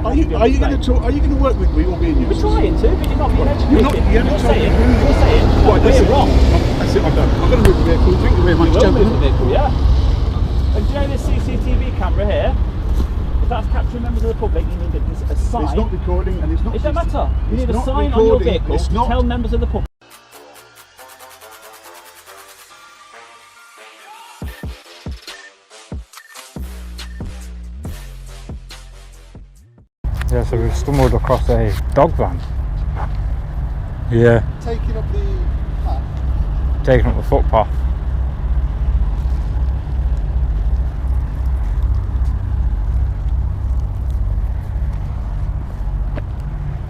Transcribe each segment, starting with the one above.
Are you going to talk? Are you going to work with me or be in We're trying to, but you're not being educated. You're saying right, we're wrong. That's it. I'm done. I'm going to move the vehicle. Thank you very much, gentlemen. Move the vehicle, yeah. And do you know this CCTV camera here? If that's capturing members of the public, you need a sign. It's not recording, and it's not. It doesn't matter. You need a sign on your vehicle to tell members of the public. Yeah, so we've stumbled across a dog van. Yeah. Taking up the path. Taking up the footpath.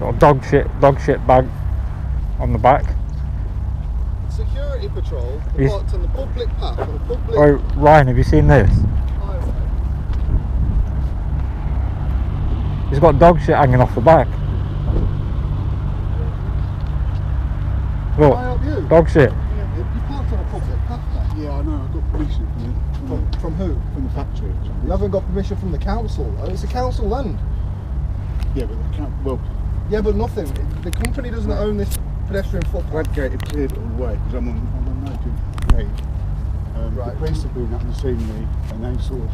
Got a dog shit bag on the back. Security patrol parked on the public path. On the public. Oh, Ryan, have you seen this? He's got dog shit hanging off the back. Look, dog shit. You parked on a public path there. Yeah, I know. I got permission From who? From the factory. You haven't got permission from the council though. It's a council land. Yeah, but the well. Yeah, but nothing. The company doesn't own this pedestrian footpath. Bradgate had cleared it all away because I'm on native grade. Right. The police have been up and seen me, and they sort of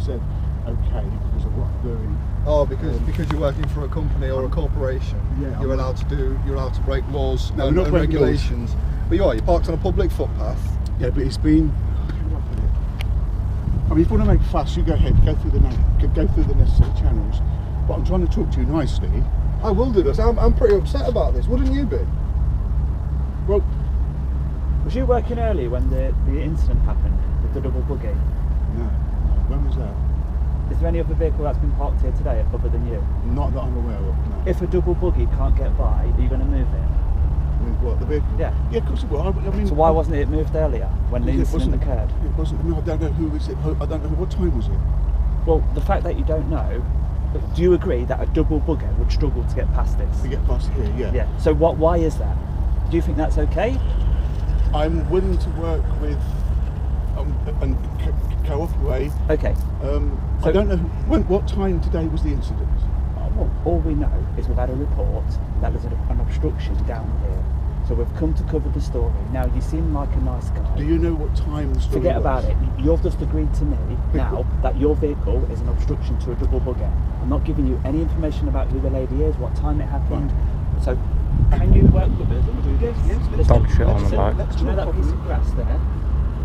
said, okay, because of what I'm doing. Oh, because you're working for a company or a corporation. Yeah, you're allowed to break laws and not breaking regulations. laws. But you're parked on a public footpath. Yeah, but it's been. I mean, if you want to make a fuss, you go ahead, go through the necessary channels. But I'm trying to talk to you nicely. I will do this. I'm pretty upset about this. Wouldn't you be? Well, was you working early when the incident happened with the double buggy? No. When was that? Is there any other vehicle that's been parked here today other than you? Not that I'm aware of, no. If a double buggy can't get by, are you going to move it? Move what, the vehicle? Yeah. Yeah, of course it will. I mean, so why wasn't it moved earlier when the incident occurred? It wasn't. No, I don't know who was it. I don't know what time was it. Well, the fact that you don't know, do you agree that a double buggy would struggle to get past this? To get past here, yeah. Yeah. So why is that? Do you think that's okay? I'm willing to work with and cooperate. Okay. I don't know what time today was the incident. Well, all we know is we've had a report that there's an obstruction down here. So we've come to cover the story. Now, you seem like a nice guy. Do you know what time the story Forget was? about it. You've just agreed to me now that your vehicle is an obstruction to a double buggy. I'm not giving you any information about who the lady is, what time it happened. Right. So, can you work with us and do this? Yes. Dog shit on the back. Do you know that piece of grass there?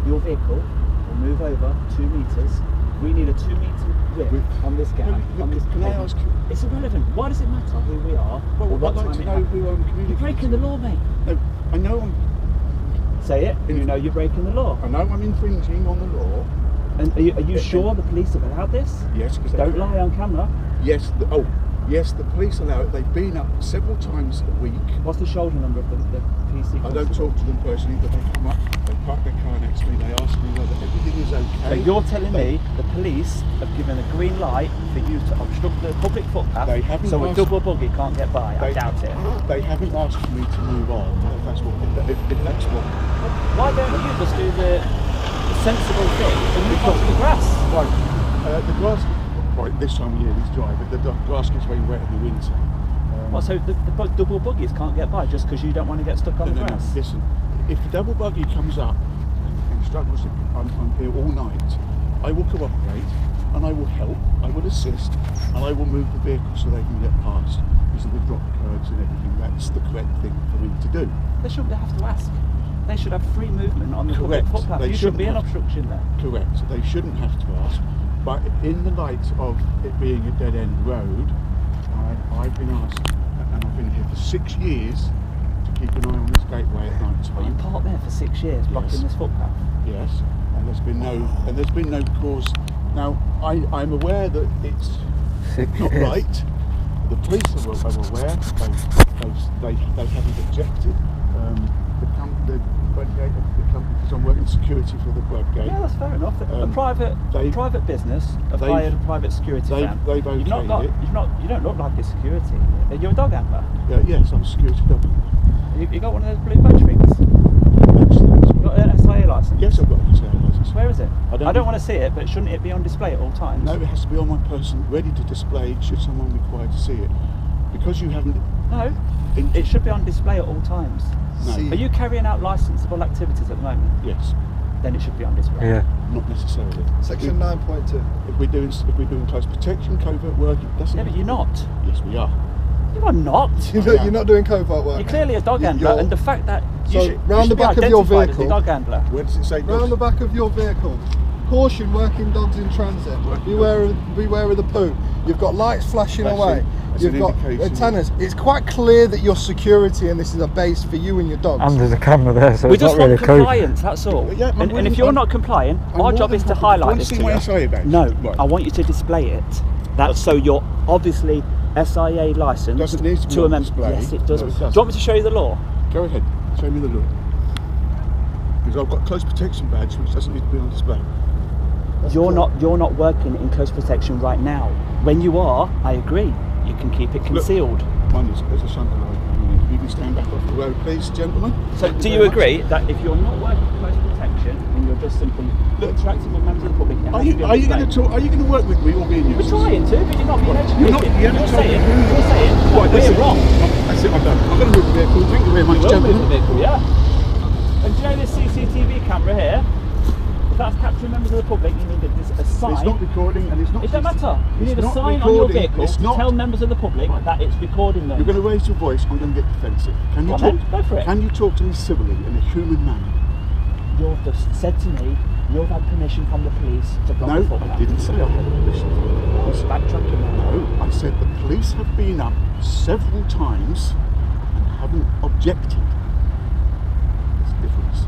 Your vehicle will move over 2 metres. We need a 2 metre width on this gap. Can I ask you? It's irrelevant. Why does it matter who we are? Well, or what I'd like time to know who I'm communicating. You're breaking the law, mate. No, I know I'm. Say it. You know you're breaking the law. I know I'm infringing on the law. And are you sure the police have allowed this? Yes, because don't lie on camera. Yes. Yes, the police allow it. They've been up several times a week. What's the shoulder number of the PC? I don't talk to them personally, but they come up, they park their car next to me, they ask me whether everything is okay. So you're telling me the police have given a green light for you to obstruct the public footpath so a double buggy can't get by? I doubt it. They haven't asked me to move on, if that's what. Why don't you just do the sensible thing and move on to the grass? Right, the grass. Right, this time of year is dry, but the grass gets very wet in the winter. So the double buggies can't get by just because you don't want to get stuck on the grass? No, listen, if the double buggy comes up and struggles, I'm here all night, I will cooperate and I will help, I will assist, and I will move the vehicle so they can get past. Because they've dropped the curbs and everything, that's the correct thing for me to do. They shouldn't have to ask. They should have free movement on the public footpath. You should be an obstruction there. Correct, they shouldn't have to ask. But in the light of it being a dead-end road, I've been asked, and I've been here for 6 years, to keep an eye on this gateway at night time. Well, you parked there for 6 years, blocking this footpath. Yes, and there's been no cause. Now, I'm aware that it's not right. The police are aware. They haven't objected. The company, because I'm working security for the Bradgate. Yeah, that's fair enough. A private business have hired a private security van. They've okayed it. You don't look like a security. You're a dog handler. Yes, I'm a security dog handler. You got one of those blue badge things? Badge things? You got an SIA licence? Yes, I've got a SIA licence. Where is it? I don't I know. don't want to see it, but shouldn't it be on display at all times? No, it has to be on my person, ready to display should someone require to see it. Because you haven't... No, it should be on display at all times. No. See- Are you carrying out licensable activities at the moment? Yes, Then it should be on display. Yeah. not necessarily. Section 9.2. If we're doing close protection, covert work, it doesn't... Yeah, but you're not. Yes, we are. You are not. You're not doing covert work. You're clearly a dog handler, You're- and the fact that So, you round should the be back of your identified as the vehicle- dog handler. Where does it say Round the back of your vehicle. Caution, working dogs in transit. Beware of the poo. You've got lights flashing That's away. it. That's You've an got indication. antennas. It's quite clear that you're security and this is a base for you and your dogs. And there's a camera there, so We it's not just really want cool. compliance, that's all. Yeah, I'm and willing- if you're I'm- not complying, I'm our more job than is to happy. highlight Want to this see to my you. SIA badge? No, Right. I want you to display it. That's so you're obviously SIA licensed Doesn't need to be to a on member. display. Yes, it does. No, it Do you doesn't. want me to show you the law? Go ahead, show me the law. Because I've got close protection badge which doesn't need to be on display. You're not working in close protection right now. When you are, I agree. You can keep it concealed. One is there's a shunter light. You can stand back off the road, please, gentlemen. So, Thank do very you much. agree that if you're not working in close protection and you're just simply interacting with members of the public, it Are has to be on you going to display? talk? Are you going to work with me or be a We're nuisance? trying to, but you're not being educated. You're not. You haven't You're told me saying, who. you're saying that Right, that's we're it. wrong. That's it. I'm done. I'm going to move the vehicle. Thank you very much, You will move gentlemen. the vehicle, yeah. And do you know this CCTV camera here? If that's capturing members of the public, you need a sign. It's not recording, and it's not. It don't matter. You It's need a not sign on your recording. vehicle It's to not. tell members of the public that it's recording them. You're going to raise your voice. I'm going to get defensive. Can you Go on talk? then, go for it. Can you talk to me civilly in a human manner? You've just said to me you've had permission from the police to block No, the footpath. I didn't say I had permission. It's backtracking now. No, I said the police have been up several times and haven't objected. There's a difference.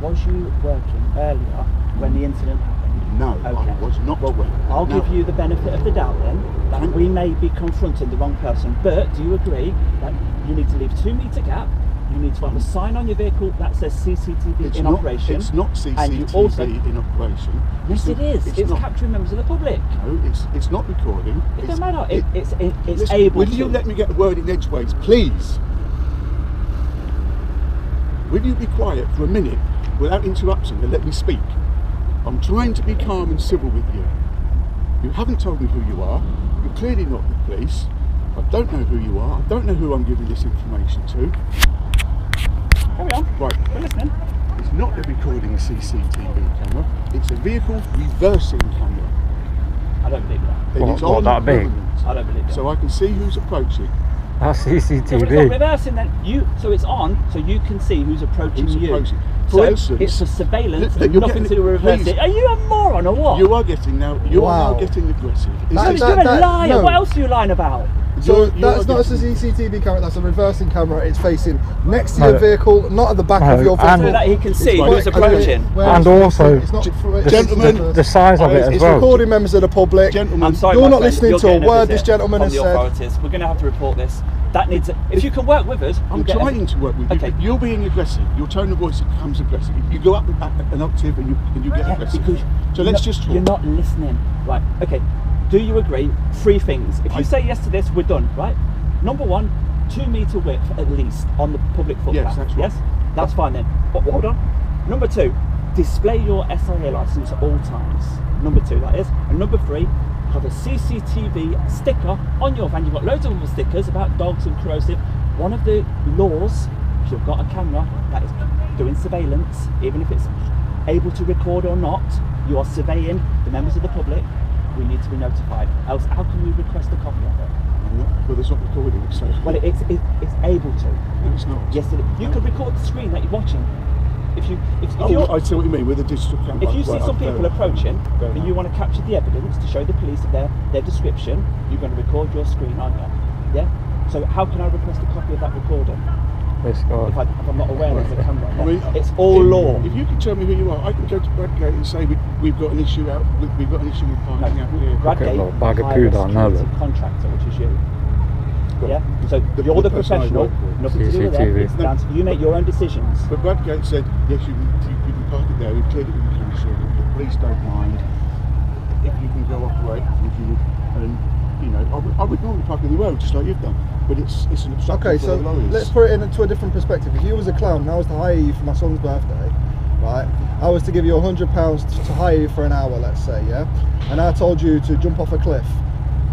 Was you working earlier when the incident happened? No, Okay. I was not. Well, I'll give you the benefit of the doubt then, that Thank we you. may be confronting the wrong person, but do you agree that you need to leave a 2 metre gap, you need to have a sign on your vehicle that says CCTV It's in not, operation? It's not and you CCTV also- in operation. Yes it is, it's not. capturing members of the public. No, it's not recording. It doesn't matter, it's Listen, able will to. you let me get a word in edgeways, please? Will you be quiet for a minute without interrupting and let me speak? I'm trying to be calm and civil with you. You haven't told me who you are. You're clearly not the police. I don't know who you are. I don't know who I'm giving this information to. Carry on, Right. we're listening. It's not a recording CCTV camera. It's a vehicle reversing camera. I don't believe that. And What- it's what on that be? government. I don't believe that. So I can see who's approaching. That's So it's not CCTV. reversing then. So it's on, so you can see who's approaching Who's you. approaching. So For instance, it's for surveillance, look, you're nothing getting- to do with reversing. please. Are you a moron or what? You are getting now. You are Wow. now getting aggressive. Is That- this- You're a that- liar. no. What else are you lying about? So you're that's not a getting- CCTV camera, that's a reversing camera. It's facing next to No. your vehicle, not at the back of No, your and- So vehicle. that he can see right. who's approaching. And also, it's not Gentlemen, the size of it as it's well. recording members of the public. Gentlemen, I'm sorry, You're my not friend, listening you're to a getting word visit this gentleman from has the said. authorities. We're going to have to report this. That needs. If you can work with us, I'm you'll get trying to work with you. Okay. But you're being aggressive. Your tone of voice becomes aggressive. You go up an octave and you get Yeah, aggressive. because So you're let's not- just talk. You're not listening. Right, okay. Do you agree? 3 things. If you say yes to this, we're done, right? Number 1, 2 metre width at least on the public footpath. Yes, that's right. Yes? That's fine then. But hold on. Number 2, display your SIA licence at all times. Number 2, that is. And number 3, have a CCTV sticker on your van. You've got loads of other stickers about dogs and corrosive. One of the laws, if you've got a camera that is doing surveillance, even if it's able to record or not, you are surveying the members of the public, we need to be notified. Else, how can we request a copy of it? Well, it's not recording. So Well, it's able to. no, it's not. Yes, it is. You can record the screen that you're watching. If you're, Oh, I see what you mean with a digital camera. if you see Right, some fair people enough. approaching Fair and enough. you want to capture the evidence to show the police of their description, you're going to record your screen, aren't you? Yeah? So how can I request a copy of that recording This if, guy. if I'm not aware there's a camera I there? mean, It's all law. If you can tell me who you are, I can go to Bradgate and say we've got an issue out. We've got an issue with No, parking out here. Bradgate Okay, well, bag of hire a poo down there, security then. contractor, which is you. Well, Yeah? So the you're the person I professional, work for. nothing to do with them. CCTV. It's down to you make your own decisions. But Bradgate said, yes, you can park it there. We've cleared it with the council. The police don't mind. If you can go operate with you, and you know, I would normally park in the road just like you've done. But it's an obstruction Okay, for so the lorries. let's put it into a different perspective. If you was a clown and I was to hire you for my son's birthday, right? I was to give you £100 to hire you for an hour, let's say, yeah? And I told you to jump off a cliff,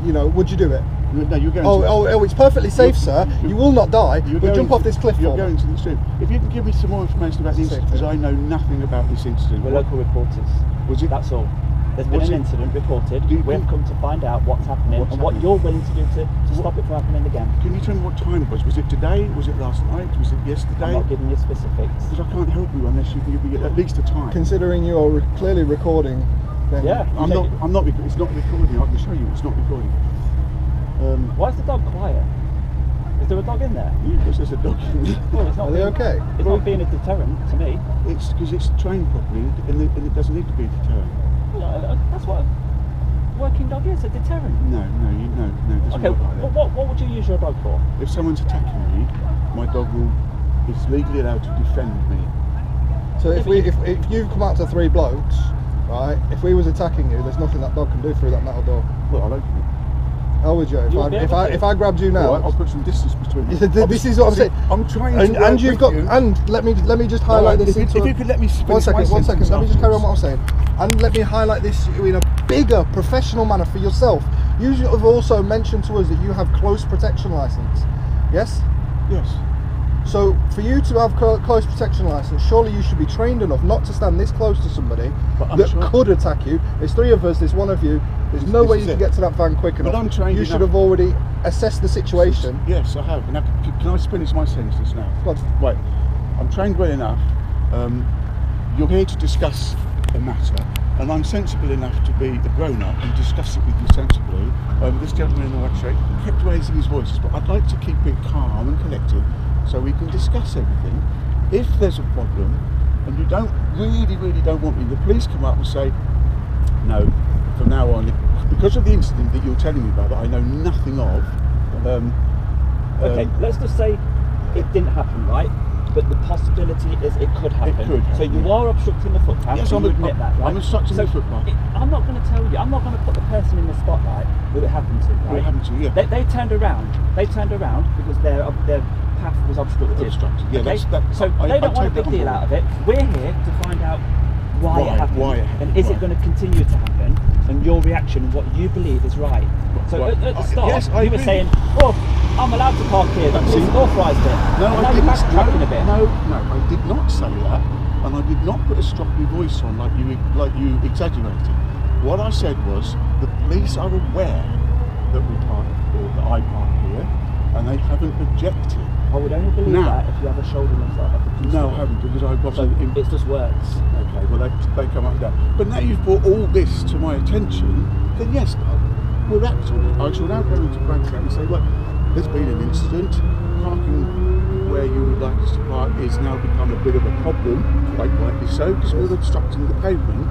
you know, would you do it? No, you're going Oh, it's perfectly safe, sir. You will not die, but jump off this cliff You're for going me. to the extreme. If you can give me some more information about the incident, because I know nothing about this incident. We're local reporters. Was it? That's all. There's been Was an it- incident reported. We've come to find out what's happening What's and what happening? you're willing to do to stop it from happening again. Can you tell me what time it was? Was it today? Was it last night? Was it yesterday? I'm not giving you specifics. Because I can't help you unless you can give me at least a time. Considering you're clearly recording, then Yeah. I'm not. It's not recording. I can show you. It's not recording. Why is the dog quiet? Is there a dog in there? Yeah, because there's a dog. Well, it's not are they being- okay? It's not being a deterrent to me. It's because it's trained properly, and it doesn't need to be a deterrent. Well, that's what a working dog is, a deterrent. No, it doesn't Okay, work like that. what would you use your dog for? If someone's attacking me, my dog is legally allowed to defend me. So if you come out to 3 blokes, right? If we was attacking you, there's nothing that dog can do through that metal door. Well, I'll open it. How would you? You would be able to. If I grabbed you now, I'll put some distance between us. this is what I'm saying. I'm trying to work And you've with got, you. and let me just highlight this. If you could let me finish one second. my sentence Let me just carry on what I'm afterwards. saying, and let me highlight this in a bigger professional manner for yourself. You have also mentioned to us that you have close protection license. Yes. Yes. So for you to have close protection license, surely you should be trained enough not to stand this close to somebody But I'm that sure- could attack you. There's 3 of us. There's 1 of you. There's no This way is you can it. get to that van quick enough. I'm trained You should enough. have already assessed the situation. Yes, I have. Now, can I finish my sentence now? Go on. Right. I'm trained well enough. You're here to discuss a matter, and I'm sensible enough to be a grown-up and discuss it with you sensibly. This gentleman in the white shirt kept raising his voices, but I'd like to keep it calm and collected so we can discuss everything. If there's a problem, and you really don't want me, the police come up and say, no, from now on, because of the incident that you're telling me about that I know nothing of. Okay, let's just say it didn't happen, right? But the possibility is it could happen. It could happen, So you yeah. are obstructing the footpath. Yes, and you admit that, right? I'm obstructing so the footpath. I'm not going to tell you. I'm not going to put the person in the spotlight who it happened to. Right? Who it happened to, yeah. They turned around. They turned around because their path was obstructed. Yeah, Okay? that's So I they don't want a take big that on deal board. out of it. We're here to find out why it happened. Why it happened, And is right. it going to continue to happen? And your reaction, what you believe is right. So Right. at the start, Yes, I you were agree. saying, "Oh, I'm allowed to park here. The That's police it. authorised it." No, and now I you're didn't. backtracking a bit. No, I did not say that, and I did not put a stroppy voice on like you exaggerated. What I said was the police are aware that we park or that I park here, and they haven't objected. I would only believe Now- that if you have a shoulder massage. No, I haven't, because I've got So it's just words. Okay, well they come up and down. But now you've brought all this to my attention, then yes, we'll act on it. I shall now go into Bradford and say, look, there's been an incident. Parking where you would like us to park is now become a bit of a problem, quite rightly so, because we're obstructing the pavement.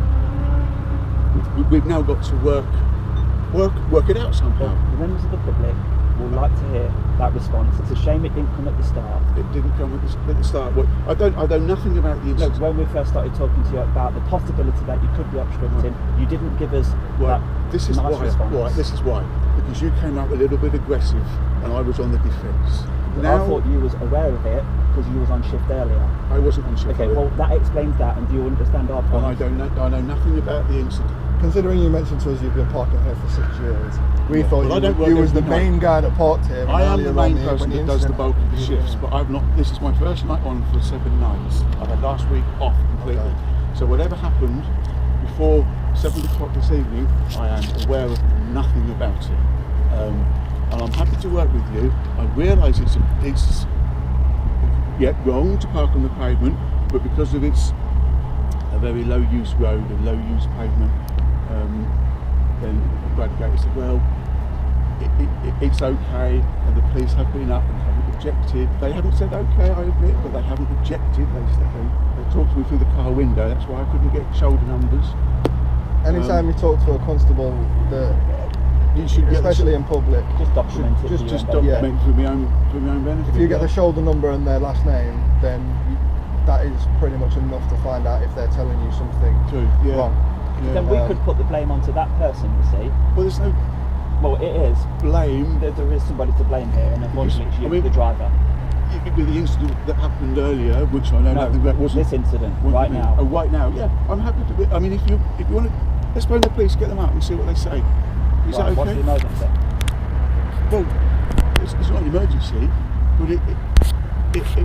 We've now got to work it out somehow. The members of the public will like to hear that response. It's a shame it didn't come at the start. It didn't come at the start. Well, I know nothing about the No, incident. when we first started talking to you about the possibility that you could be obstructing, you didn't give us Well, that this is nice why. response. Right, this is why. Because you came out a little bit aggressive, and I was on the defence. I Now thought you was aware of it because you was on shift earlier. I wasn't on shift. Okay, well that explains that, and do you understand our point? and I know nothing about the incident. Considering you mentioned to us you've been parking here for 6 years, we Yeah. thought Well, I don't work you was the every night. main guy that parked here. I am the earlier main on person when that does the incident bulk of the happened. shifts, but I've not. This is my first night on for 7 nights. I've had last week off completely. Okay. So whatever happened before 7 o'clock this evening, I am aware of nothing about it, and I'm happy to work with you. I realise it's wrong to park on the pavement, but because of it's a very low use road and low use pavement, then Bradgate said, well, it's okay, and the police have been up and haven't objected. They haven't said okay, I admit, but they haven't objected. They talked to me through the car window. That's why I couldn't get shoulder numbers. Anytime you talk to a constable, You should get especially in public, Just document it. Just- for just your benefit. document for my own benefit. if you get the shoulder number and their last name, then that is pretty much enough to find out if they're telling you something True, yeah. wrong. Yeah. Then we could put the blame onto that person, you see. Well, there's no Well, it is. blame. There is somebody to blame here, and unfortunately it's you, I mean- the driver. with the incident that happened earlier, which I know No, nothing about, wasn't this incident, what do you right mean? now. Oh, right now, yeah. I'm happy to be. I mean, if you want to, let's phone the police, get them out and see what they say. Is that Right, what's okay? the emergency? Well, it's not an emergency, but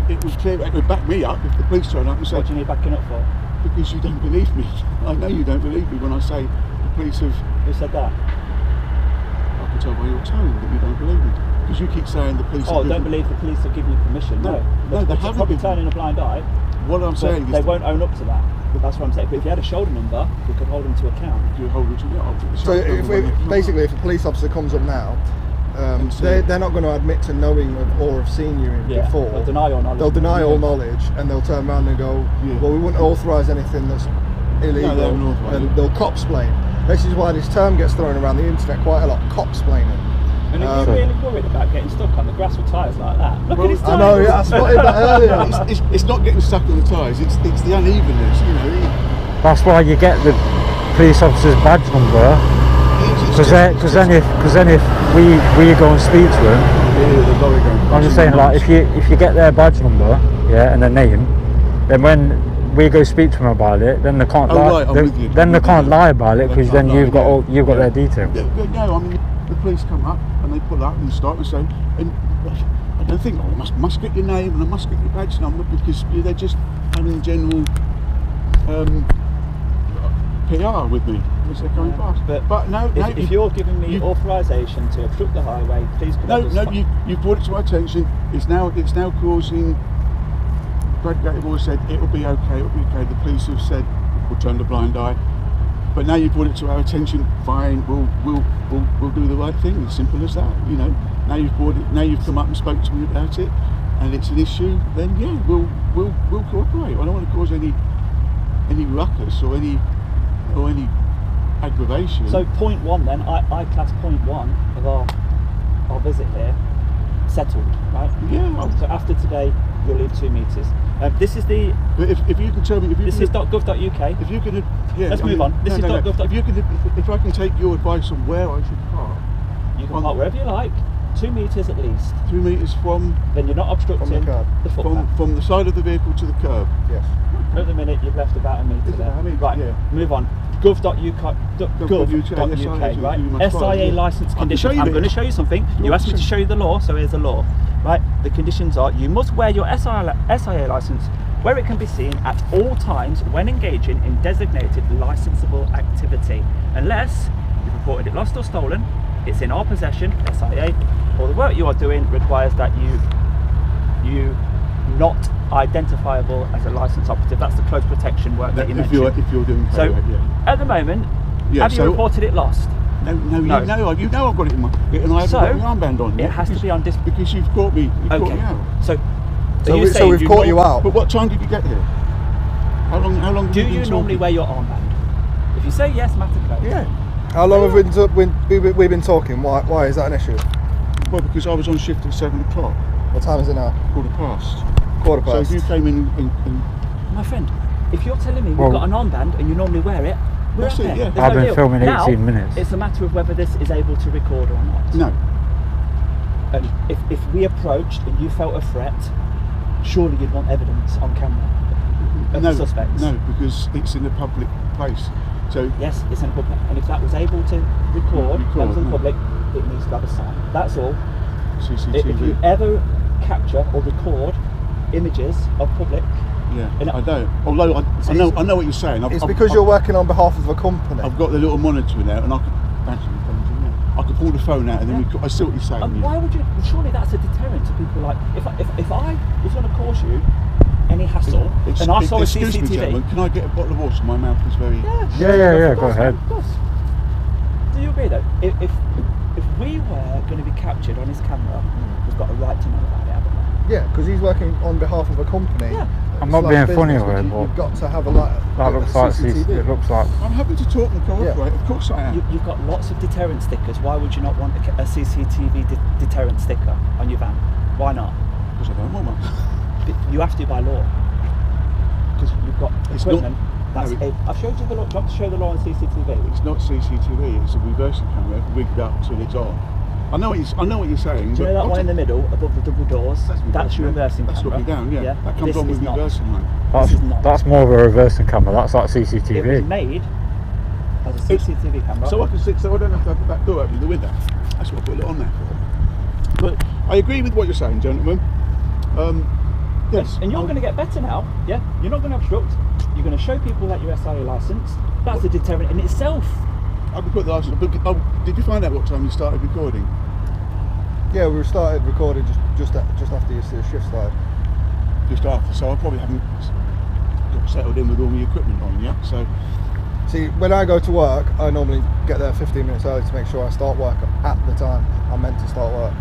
it would clear. It would back me up if the police turn up and say, What do you need backing up for? because you don't believe me. I know you don't believe me when I say the police have. Who said that? I can tell by your tone that you don't believe me. Because you keep saying the police. Oh, have don't given- believe the police have given you permission. No, No, no, they They're haven't probably given- turning a blind eye. What I'm But saying is they won't own up to that. That's what I'm saying. But if you had a shoulder number, we could hold them to account. you hold it to me. So if basically, if a police officer comes up now, they're not going to admit to knowing or have seen you before. They'll deny all knowledge. They'll deny all knowledge, and they'll turn around and go, Yeah. well, we wouldn't authorise anything that's illegal, they won't authorise it. and they'll cop-splain. This is why this term gets thrown around the internet quite a lot, cop-splaining. And are you really worried about getting stuck on the grass with tyres like that? Look Well, at his tyres. I know, yeah, I spotted that earlier. It's not getting stuck on the tyres. It's the unevenness. You know. That's why you get the police officer's badge number. Because then if we go and speak to them, I'm just saying, like, if you get their badge number, yeah, and their name, then when we go speak to them about it, then they can't lie. Right, I'm with you. Then they can't lie about it, They because can't then lie, you've got yeah. their details. No, I mean the police come up and they pull up and start and say, and I don't think, oh, I must get your name and I must get your badge number, because they're just having general PR with me as they're going past. But no, If you're giving me authorisation to obstruct the highway, please could I just you brought it to my attention. It's now causing. Brad Gatable said it'll be okay. The police have said we'll turn the blind eye. But now you brought it to our attention. Fine, we'll do the right thing. As simple as that. You know. Now you've brought it. Now you've come up and spoke to me about it, and it's an issue. Then yeah, we'll cooperate. I don't want to cause any ruckus or any aggravation. So point one then, I class point one of our visit here settled, right? Yeah. So after today, you'll leave 2 metres. This is the. But if you can tell me, This is .gov.uk. If you can, yeah. Let's move on. This is .gov. If you can, if I can take your advice on where I should park. You can park wherever you like, 2 metres at least. 2 metres from Then you're not obstructing From the curb. the footpath. from the side of the vehicle to the curb. Yes. At the minute, you've left about a metre Is there. that a metre? Right, Yeah. Move on. Gov.uk, right? SIA licence I can show conditions. you I'm this. going to show you something. You want asked me to to show you the law, so here's the law. Right? The conditions are: you must wear your SIA licence where it can be seen at all times when engaging in designated licensable activity, unless you've reported it lost or stolen, it's in our possession, SIA, or the work you are doing requires that you not identifiable as a licensed operative. That's the close protection work that you If mentioned. you're doing So, yeah. at the moment, Yeah, have you so- reported it lost? No, No. you know I've got it in my, and I haven't So, got my armband on. it has to be on display. because you've caught me. You've caught Okay. me out. So So, you saying we've you caught you out. But what time did you get here? How long? Have Do you been you normally talking? wear your armband? If you say yes, matter closed. Yeah. How long have we've been talking? Why is that an issue? Well, because I was on shift at 7 o'clock, What time is it now? quarter past. Quarter So past. if you came in and My friend, if you're telling me we've Well- got an armband and you normally wear it, we're That's okay. it, yeah. There's I've no been deal. filming Now, 18 minutes. It's a matter of whether this is able to record or not. no, And if we approached and you felt a threat, surely you'd want evidence on camera of no, the suspects. no, because it's in a public place. So Yes, it's in public. And if that was able to record, that was in no. public, it needs to have a sign. That's all. CCTV. If you ever capture or record images of public, yeah, and- I don't. Although I know what you're saying. It's because you're working on behalf of a company. I've got the little monitor in there, and I could actually the phone's in there. I could pull the phone out, and then I see what you're saying. and yeah. why would you? Surely that's a deterrent to people. Like if I was going to cause you any hassle, and I saw a Excuse me, CCTV. gentlemen, can I get a bottle of water? My mouth is very. Yeah, of go course, ahead. Of course. Do you agree though? If we were going to be captured on his camera, we've got a right to know about it, haven't we? Yeah, because he's working on behalf of a company. Yeah. I'm not It's being like funny business, with it, which but you've got to have a that looks like it looks like. I'm happy to talk and cooperate. Yeah. Of course I am. You've got lots of deterrent stickers. Why would you not want a CCTV deterrent sticker on your van? Why not? Because I don't want one. You have to by law. Because you've got It's not- equipment. That's no, I've showed you the law. Do you want to show the law on CCTV? It's not CCTV. It's a reversing camera rigged up till it's on. I know what you're saying. Do you know that one in the middle, above the double doors? That's your reversing That's camera. looking down, yeah. That comes This on is with not. reversing line. That's more of a reversing camera. That's like It was CCTV. made as a CCTV camera. So I can see, so I don't have to have the back door open the window. That's what I put it on there for. But I agree with what you're saying, gentlemen. Yes. And you're going to get better now, yeah? You're not going to obstruct. You're going to show people that you're SIA licensed. That's a deterrent in itself. I can put the license. But did you find out what time you started recording? Yeah, we started recording just after your shift started. Just after. So I probably haven't got settled in with all my equipment on yet. So See, when I go to work, I normally get there 15 minutes early to make sure I start work at the time I'm meant to start work.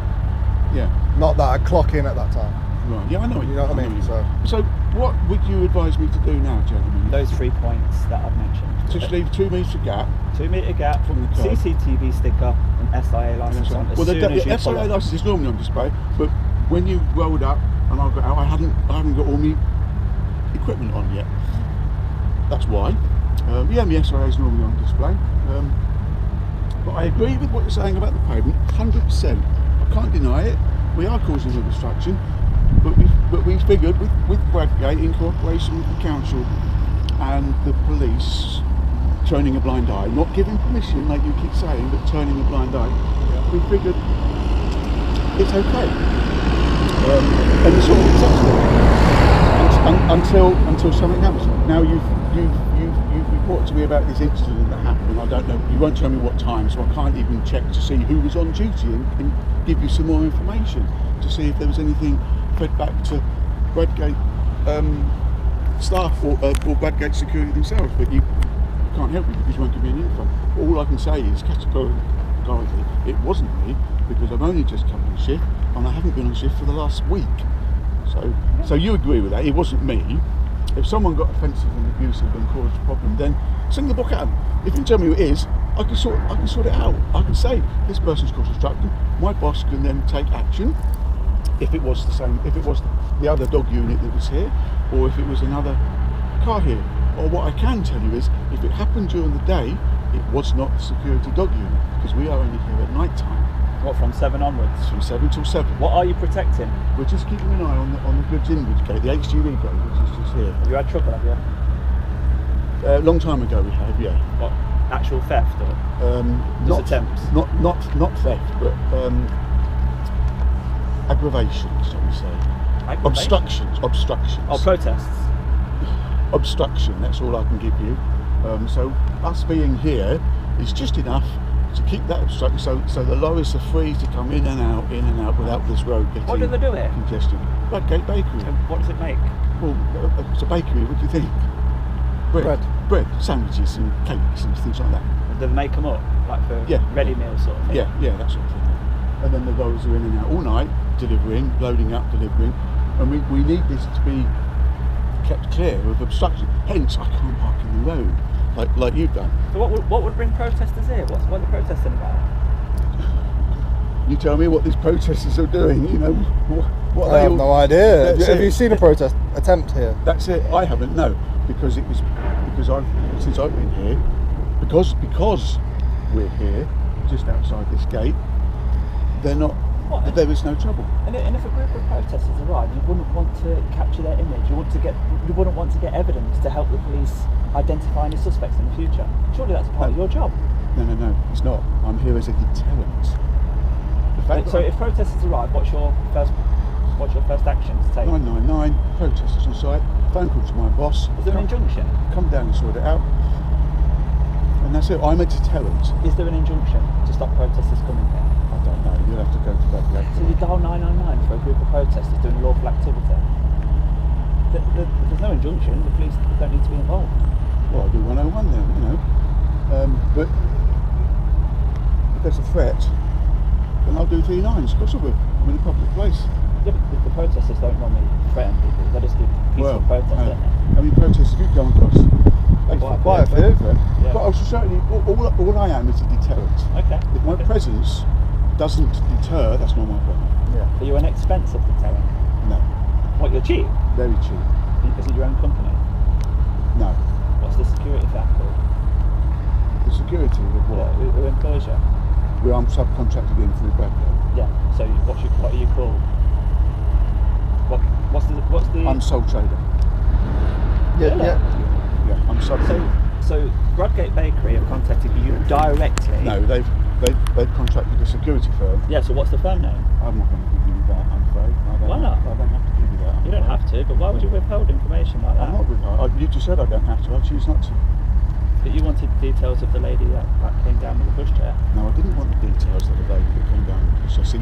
yeah. Not that I clock in at that time. Right. Yeah, I know. You know what I mean? So what would you advise me to do now, gentlemen? Those 3 points that I've mentioned. Just leave 2 metre gap. 2 metre gap From the car. CCTV sticker and SIA licence on as Well, soon as you the pull SIA up. license is normally on display, but when you rolled up and I got out, I haven't got all my equipment on yet. That's why. Yeah, my SIA is normally on display. But I agree with what you're saying about the pavement, 100%. I can't deny it. We are causing an obstruction, but we figured with Bradgate in cooperation with the council and the police turning a blind eye, not giving permission like you keep saying, but turning a blind eye, we figured it's okay. And it's all acceptable until something happens. Now you've reported to me about this incident that happened. I don't know. You won't tell me what time, so I can't even check to see who was on duty and give you some more information to see if there was anything fed back to Bradgate staff or Bradgate security themselves. But you can't help me because you won't give me any info. All I can say is categorically it wasn't me, because I've only just come on shift and I haven't been on shift for the last week. So you agree with that? It wasn't me. If someone got offensive and abusive and caused a problem, then sing the book at them. If you can tell me who it is, I can sort it out. I can say this person's caused obstruction. My boss can then take action. If it was the same, if it was the other dog unit that was here, or if it was another car here. Or what I can tell you is, if it happened during the day, it was not the security dog unit, because we are only here at night time. What, from 7 onwards? From 7 till 7. What are you protecting? We're just keeping an eye on the goods inwards gate, the HGV gate, which is just here. Have you had trouble, have you? A long time ago we have, yeah. What, actual theft or Not attempts? Not theft, but aggravations, shall we say. Aggravation? Obstructions. Oh, protests. Obstruction, that's all I can give you. So us being here is just enough to keep that obstruction, so the lorries are free to come in and out without this road getting What do they do here? congested. Bradgate Bakery. And what does it make? Well, it's a bakery, what do you think? Bread, sandwiches and cakes and things like that. Do they make them up? Like for ready meals sort of thing? Yeah, that sort of thing. And then the lorries are in and out all night, delivering, loading up, delivering. And we need this to be kept clear of obstruction. Hence, I can't park in the road like you've done. So what would bring protesters here? What are they protesting about? You tell me what these protesters are doing. You know what I have no idea. That's Have it. you seen a protest attempt here? That's it. I haven't. No, because since I've been here, because we're here just outside this gate, they're not. What? There is no trouble. And if a group of protesters arrive, you wouldn't want to capture their image. You wouldn't want to get evidence to help the police identify any suspects in the future. Surely that's part of your job. No, it's not. I'm here as a deterrent. So if protesters arrive, what's your first action to take? 999 protesters on site. Phone call to my boss. Is there an injunction? Come down and sort it out. And that's it. I'm a deterrent. Is there an injunction to stop protesters coming here? I don't know. You'll have to go to that gate. So you dial 999 for a group of protesters doing lawful activity. There's no injunction. The police don't need to be involved. Well, I'll do 101 then, you know. But if there's a threat, then I'll do 39s. Of course I will. I'm in a public place. Yeah, but the protesters don't normally threaten people. They just do peaceful protest, don't they? How many protesters have you come across? Quite a few. Yeah. But I should certainly, all I am is a deterrent. Okay. If my presence doesn't deter, that's not my problem. Yeah. Are you an expensive deterrent? No, What, you're cheap? very cheap. Is it your own company? No. What's the security factor? The security of what? Who employs you? I'm subcontracted in through Bradgate. Yeah. So what are you called? What's the? I'm sole trader. Yeah, Really? Yeah, I'm sub. So Bradgate Bakery have contacted you directly. No, they've contracted a security firm. Yeah. So what's the firm name? I'm not going to give you that, I'm afraid. Why not? I don't have to give you that. You don't have to, but why would you withhold information like that? I'm not withhold. You just said I don't have to. I choose not to. But you wanted details of the lady that came down with the pushchair. No, I didn't want the details of the lady that came down with the pushchair. So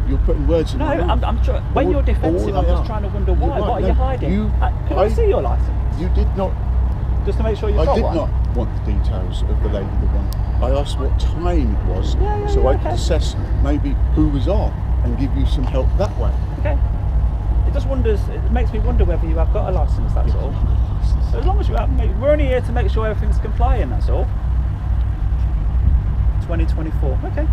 you're putting words in my mouth. I'm trying. When you're defensive, I'm just trying to wonder why. Right, What are you hiding? Can I see your license? You did not. Just to make sure you've I got did one. not want the details of the lady that won. I asked what time it was, so I could assess maybe who was on and give you some help that way. Okay. It makes me wonder whether you have got a license, that's all. So as long as you have, mate, we're only here to make sure everything's compliant, that's all. 2024. Okay.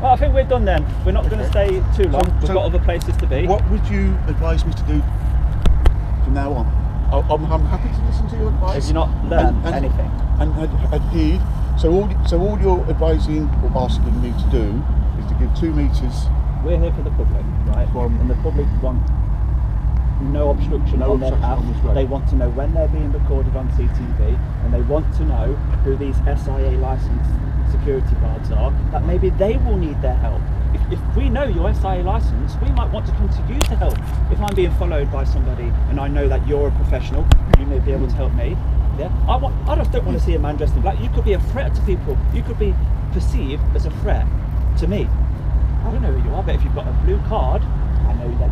Well, I think we're done then. We're not going to stay too long. We've got other places to be. What would you advise me to do from now on? I'm happy to listen to your advice. Have you not learned anything? And adhered. So all you're advising or asking me to do is to give 2 metres. We're here for the public, right? And the public want no obstruction on their path. They want to know when they're being recorded on CCTV, and they want to know who these SIA licensed security guards are, that maybe they will need their help. If we know your SIA license, we might want to come to you to help. If I'm being followed by somebody and I know that you're a professional, you may be able to help me. Yeah, I just don't want to see a man dressed in black. You could be a threat to people. You could be perceived as a threat to me. I don't know who you are, but if you've got a blue card, I know that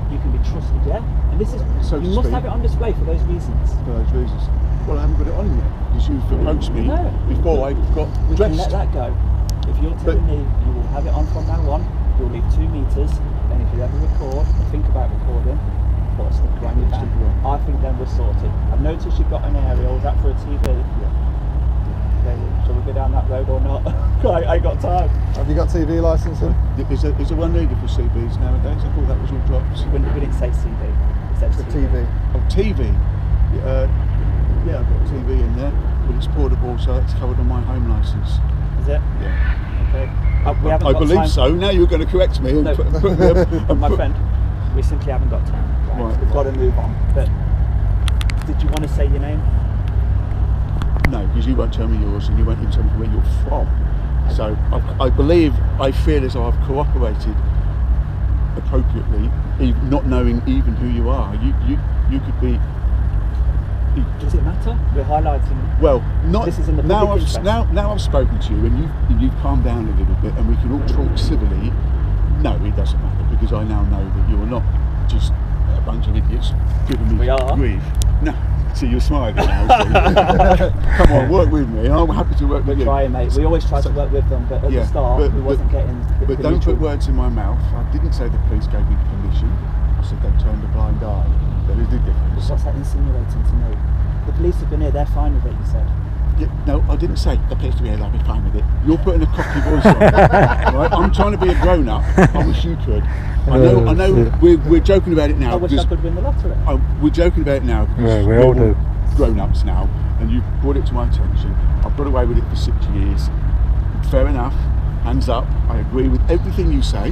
you can be trusted, yeah? And this is, you must have it on display for those reasons. For those reasons. Well, I haven't got it on yet, because you've approached me before I got We dressed. can let that go. If you're telling me you will have it on from now on, you'll leave 2 metres, then if you ever record or think about recording, put a sticker on your back. I think then we're sorted. I've noticed you've got an aerial, is that for a TV? Okay, shall we go down that road or not? I ain't got time. Have you got TV licence then? Is there one needed for CBs nowadays? I thought that was all drops. We didn't say CV, it said The TV. Oh, TV. Yeah, I've got a TV in there, but it's portable, so it's covered on my home licence. Is it? Yeah. Okay. We haven't I got believe time. so. Now you're going to correct me. And No, my friend, we simply haven't got time. Right? We've got to move on. But did you want to say your name? No, because you won't tell me yours, and you won't even tell me where you're from. So I feel as though I've cooperated appropriately, even not knowing even who you are. You could be. Does it matter? We're highlighting. Well, not This is in the now. public interest. Now I've spoken to you, and you've calmed down a little bit, and we can all talk civilly. No, it doesn't matter, because I now know that you're not just a bunch of idiots giving me We are. grief. No, see, you're smiling now. See? Come on, work with me. I'm happy to work with you. We're trying, mate. We always try to work with them, but at the start, we wasn't getting. But don't put words in my mouth. I didn't say the police gave me permission. I said they turned a blind eye. There is a difference. What's that insinuating to me? The police have been here, they're fine with it, you said. Yeah, no, I didn't say the police to be here, they'll be fine with it. You're putting a cocky voice on. Right? I'm trying to be a grown up. I wish you could. I know we're joking about it now. I wish I could win the lottery. We're joking about it now because Yeah, we we're all do. grown ups now, and you brought it to my attention. I've got away with it for 6 years. Fair enough. Hands up. I agree with everything you say.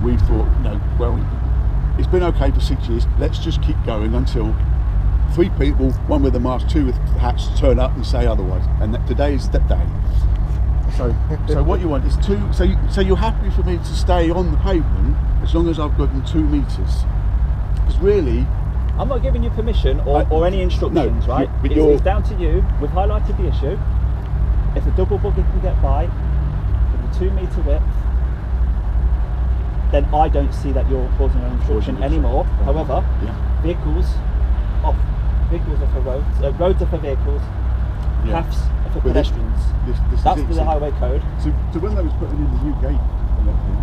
We thought, no, well, it's been okay for 6 years. Let's just keep going until 3 people, one with a mask, 2 with hats, turn up and say otherwise. And today is that day. So what you want is 2. So you're happy for me to stay on the pavement as long as I've gotten 2 metres? Because really, I'm not giving you permission or any instructions, no, right? but It's down to you. We've highlighted the issue. If a double buggy can get by with a 2 metre width, then I don't see that you're causing an obstruction anymore. However, vehicles are for roads, roads are for vehicles, paths are for pedestrians. That's the highway code. So when they was putting in the new gate and everything,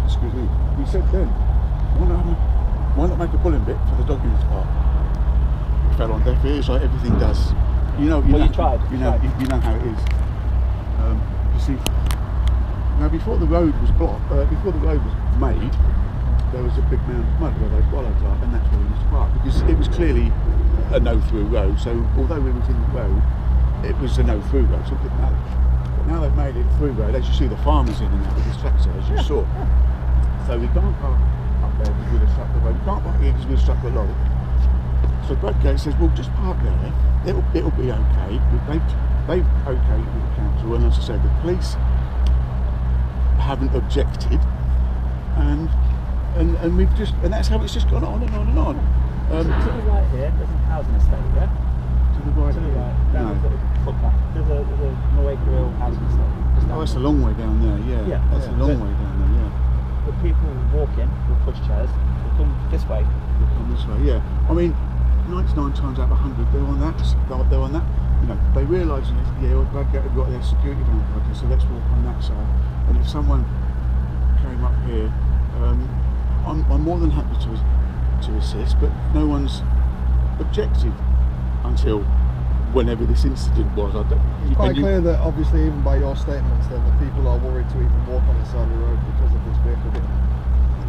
excuse me, we said then, why not make a bullet bit for the dog units part? It fell on deaf ears like everything does. You know how it is. You see, now before the road was made, there was a big mound of mud where those bollards are, and that's where we used to park, because it was clearly a no-through road. So although we was in the road, it was a no through road. So now they've made it through road. As you see, the farmers in and out with this tractor, as you saw. So we can't park up there because we'd have struck the road. We can't park here because we'd have struck the lorry. So Bradgate says, well, just park there. It'll be okay. They've okayed with the council, and as I said, the police haven't objected, and we've just, and that's how it's just gone on and on and on. To the right here, there's a housing estate, yeah? To the right. To the right, down No. the footpath. There's a Norway Grill housing estate. just down Oh, that's a there. long way down there. Yeah. Yeah, That's a yeah. long way down there. Yeah. The people walking with pushchairs will come this way. Look on this way. Yeah. I mean, 99 times out of 100, they're on that. They're on that. You know, they realise, yeah, Bradgate have got their security down, okay, so let's walk on that side. And if someone came up here, I'm more than happy to assist, but no one's objected until whenever this incident was. It's quite clear that obviously even by your statements then the people are worried to even walk on the side of the road because of this vehicle.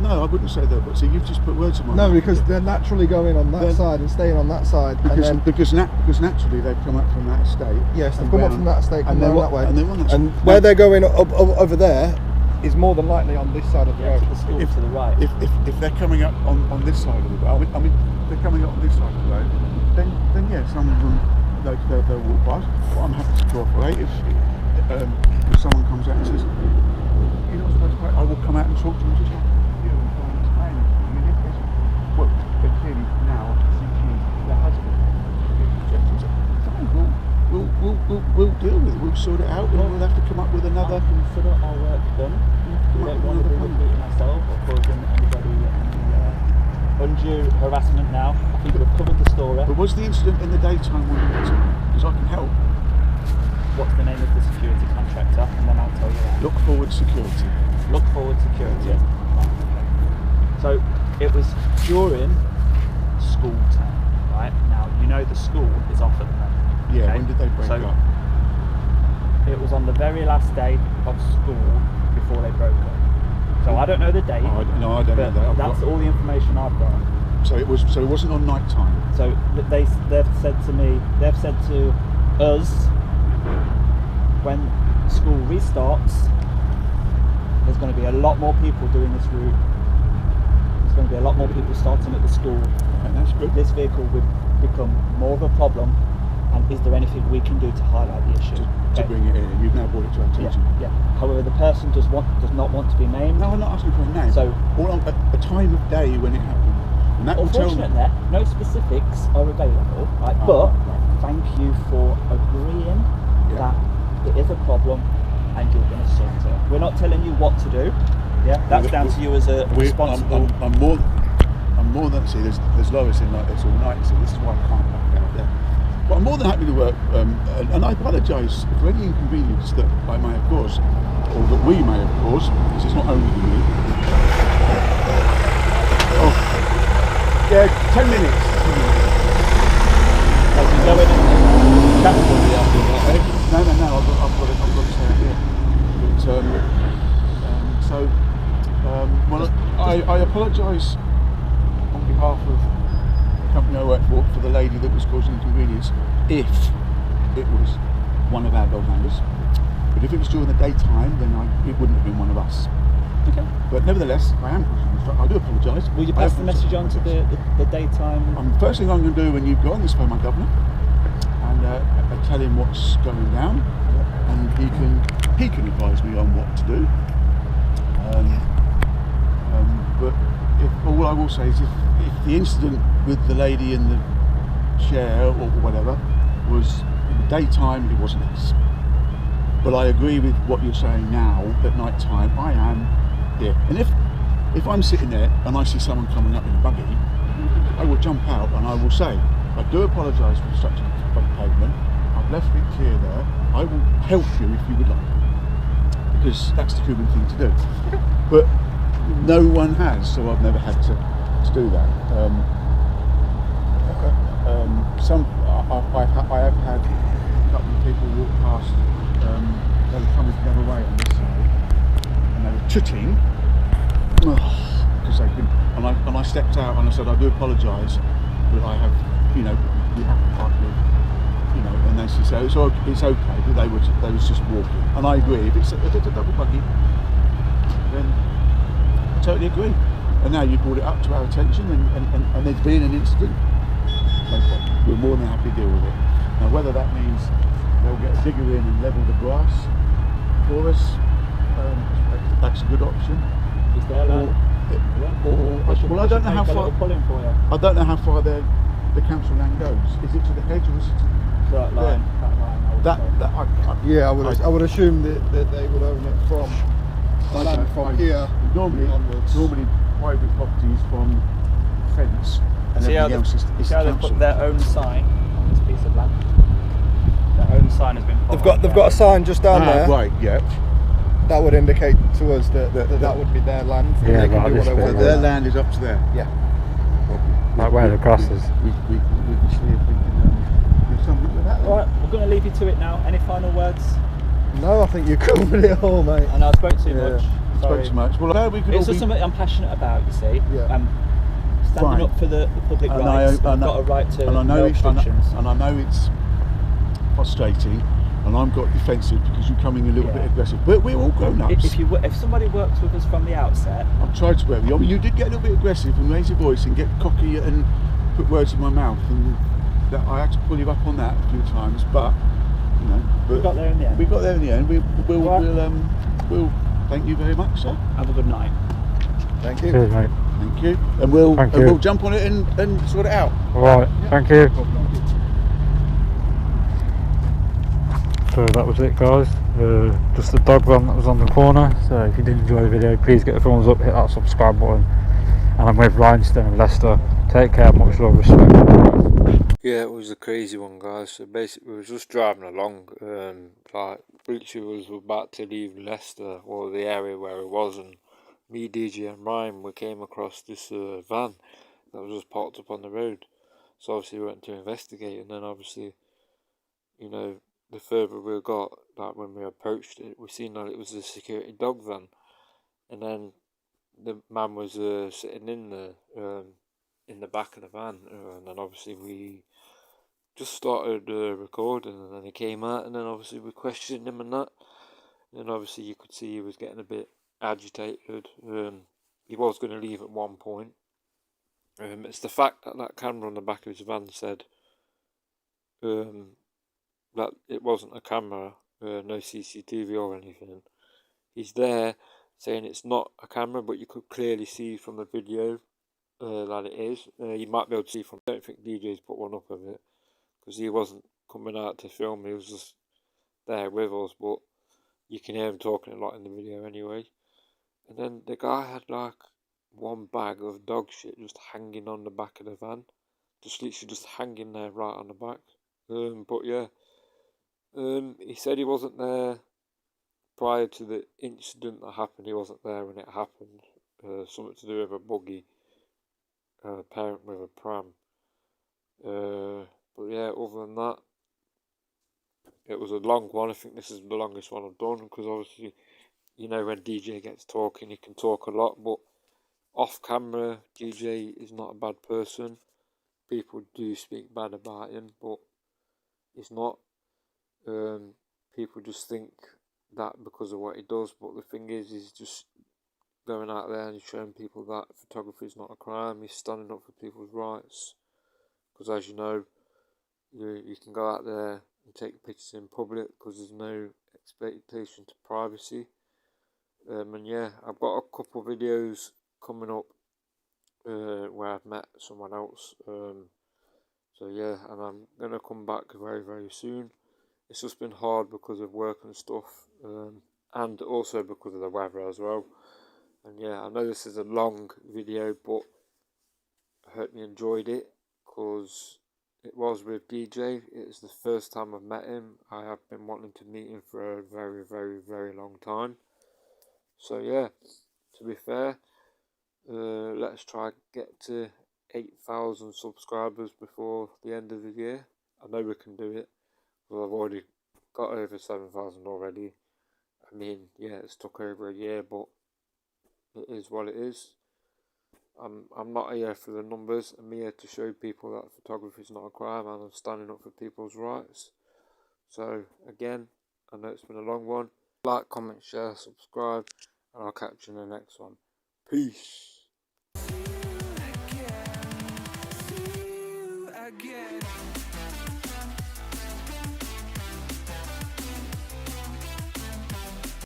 No, I wouldn't say that, but see, you've just put words in my mouth. No, because they're naturally going on that side and staying on that side. Because naturally they've come up from that estate. Yes, they've and come up round, from that estate, and come they're down that way. And they're on that And side. where they're going up over there is more than likely on this side of the Yeah, road. to the school to the right. If they're coming up on this side of the road, I mean, if they're coming up on this side of the road, then yeah, some of them they'll walk past. But I'm happy to cooperate. If someone comes out and says, you're not supposed to pay, I will come out and talk to them just like you and try and explain it. I mean, well, but clearly now there has been objections. Fine, we'll deal with it. We'll sort it out. We'll have to come up with another. I consider our work done. I don't want to be repeating myself or causing anybody any undue harassment now. I think we've covered the story. But was the incident in the daytime when you went to? Because I can help. What's the name of the security contractor? And then I'll tell you that. Look Forward Security. Look Forward Security. Right, okay. So it was during school term, right? Now you know the school is off at the moment. Yeah. Okay? When did they break up? It was on the very last day of school before they broke up. So I don't know the date. Oh, no, I don't know but that. That's all the information I've got. So it wasn't on night time. So they've said to us, when school restarts, there's going to be a lot more people doing this route. There's going to be a lot more people starting at the school. And that's good. This vehicle would become more of a problem. And is there anything we can do to highlight the issue? To bring it in, and you've now brought it to our attention. Yeah. However, the person does not want to be named. No, I'm not asking for a name. So, all on a time of day when it happened. And that will tell me. unfortunately, no specifics are available. Right? But thank you for agreeing that it is a problem and you're going to sort it. We're not telling you what to do. Yeah, that's down to you as a responsible. I'm more than see. There's lorries in like this all night, so this is why I can't back out there. But I'm more than happy to work, and I apologise for any inconvenience that I may have caused, or that we may have caused, because it's not only you. Oh, yeah, 10 minutes. As you go in and chat with the after. No, I've got to say it here. But, well, I apologise on behalf of the company I work for the lady that was causing inconvenience, if it was one of our dog handlers. But if it was during the daytime, then it wouldn't have been one of us. Okay. But nevertheless, I am causing instruction. I do apologise. Will you pass the message on to the daytime? The first thing I'm going to do when you go on is phone my governor and tell him what's going down, and he can advise me on what to do. But all I will say is if the incident with the lady in the chair or whatever was in the daytime, it wasn't us. But I agree with what you're saying now. At night time, I am here, and if I'm sitting there and I see someone coming up in a buggy, I will jump out and I will say, I do apologise for obstructing the pavement. I've left it clear there. I will help you if you would like, because that's the human thing to do. But no one has, so I've never had to do that. I have had a couple of people walk past. They were coming the other way on this side, and they were tooting because they couldn't. And I stepped out and I said, I do apologise, but I have, we have to park here, and they nicely, so it's okay. But they was just walking, and I agree. If it's a double buggy, then I totally agree. And now you brought it up to our attention, and there's been an incident. No problem. We're more than happy to deal with it. Now, whether that means they'll get a digger in and level the grass for us, that's a good option. Is there Well, I don't know how far. I don't know how far the council land goes. Is it to the hedge or is it to that line? Yeah, I would assume that they would own it from here onwards. Normally private properties from fence and everything else is see how they council. put their own sign on this piece of land? Their own sign has been put. They've got a sign just down there. Right, yeah. That would indicate to us that would be their land. Yeah, they can right, do what they this want. bit, Their land is up to there. Yeah. Like where the grass is. We can see if we can do something with that. Right, we're going to leave you to it now. Any final words? No, I think you covered it all, mate. I know I spoke too much. Spoke too much. Well, we could It's all just something I'm passionate about, you see. Yeah. Standing up for the public rights. We've got a right to no obstructions. And I know it's frustrating, and I'm got defensive because you're coming a little bit aggressive. But we're all grown ups. If somebody works with us from the outset, I've tried to work with you. I mean, you did get a little bit aggressive and raise your voice and get cocky and put words in my mouth, and that I had to pull you up on that a few times. But you know, we got there in the end. We got there in the end. We'll thank you very much, sir. Have a good night. Thank you. Cheers, mate. Thank you. And we'll Thank you. we'll jump on it and sort it out. Alright, thank you. So that was it, guys. Just the dog run that was on the corner. So if you did enjoy the video, please get a thumbs up, hit that subscribe button. And I'm with Ryan Stone of Leicester. Take care, much love, respect. Yeah, it was a crazy one, guys. So basically, we were just driving along, like literally was about to leave Leicester or the area where it was, and me, DJ, and Ryan, we came across this van that was just parked up on the road. So obviously, we went to investigate, and then obviously, you know, the further we got, like when we approached it, we seen that it was a security dog van, and then the man was sitting in the back of the van, and then obviously we just started recording, and then he came out, and then obviously we questioned him and that, and then obviously you could see he was getting a bit agitated. He was going to leave at one point. It's the fact that that camera on the back of his van said that it wasn't a camera, no CCTV or anything. He's there saying it's not a camera, but you could clearly see from the video that it is. You might be able to see from, I don't think DJ's put one up of it, because he wasn't coming out to film, he was just there with us, but you can hear him talking a lot in the video anyway. And then the guy had like one bag of dog shit just hanging on the back of the van, just literally just hanging there right on the back. But yeah, he said he wasn't there prior to the incident that happened. He wasn't there when it happened. Something to do with a buggy, parent with a pram. But yeah, other than that, it was a long one. I think this is the longest one I've done, because obviously, you know, when DJ gets talking, he can talk a lot, but off camera, DJ is not a bad person. People do speak bad about him, but it's not. People just think that because of what he does, but the thing is, he's just going out there and he's showing people that photography is not a crime. He's standing up for people's rights, because as you know, you can go out there and take pictures in public because there's no expectation to privacy. And yeah, I've got a couple of videos coming up where I've met someone else. So yeah, and I'm going to come back very, very soon. It's just been hard because of work and stuff, and also because of the weather as well. And yeah, I know this is a long video, but I hope you enjoyed it, because it was with DJ. It's the first time I've met him. I have been wanting to meet him for a very, very, very long time. So yeah, to be fair, let's try get to 8,000 subscribers before the end of the year. I know we can do it. Well, I've already got over 7,000 already. I mean, yeah, it's took over a year, but it is what it is. I'm not here for the numbers. I'm here to show people that photography is not a crime, and I'm standing up for people's rights. So again, I know it's been a long one. Like, comment, share, subscribe, and I'll catch you in the next one. Peace. again.